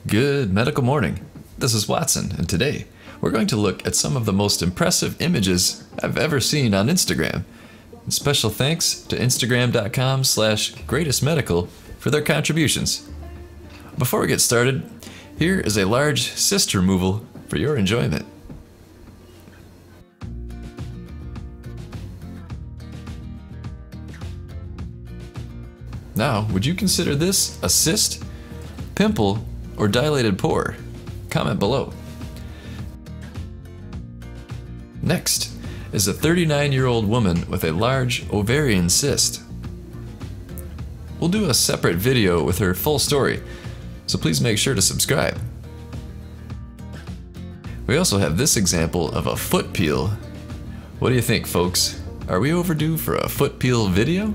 Good medical morning. This is Watson, and today we're going to look at some of the most impressive images I've ever seen on Instagram. And special thanks to Instagram.com/greatestmedical for their contributions. Before we get started, here is a large cyst removal for your enjoyment. Now, would you consider this a cyst, pimple, or dilated pore? Comment below. Next is a 39-year-old woman with a large ovarian cyst. We'll do a separate video with her full story, so please make sure to subscribe. We also have this example of a foot peel. What do you think, folks? Are we overdue for a foot peel video?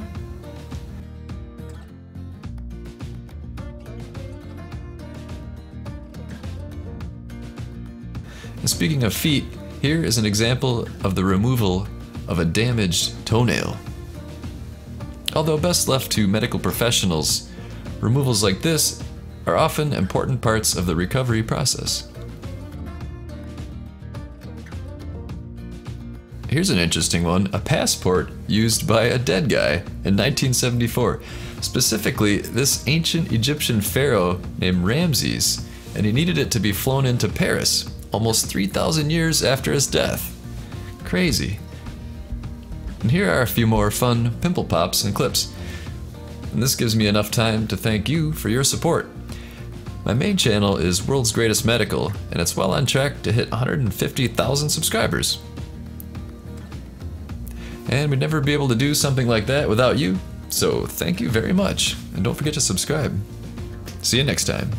And speaking of feet, here is an example of the removal of a damaged toenail. Although best left to medical professionals, removals like this are often important parts of the recovery process. Here's an interesting one, a passport used by a dead guy in 1974. Specifically, this ancient Egyptian pharaoh named Ramses, and he needed it to be flown into Paris almost 3,000 years after his death. Crazy. And here are a few more fun pimple pops and clips. And this gives me enough time to thank you for your support. My main channel is World's Greatest Medical, and it's well on track to hit 150,000 subscribers. And we'd never be able to do something like that without you, so thank you very much, and don't forget to subscribe. See you next time.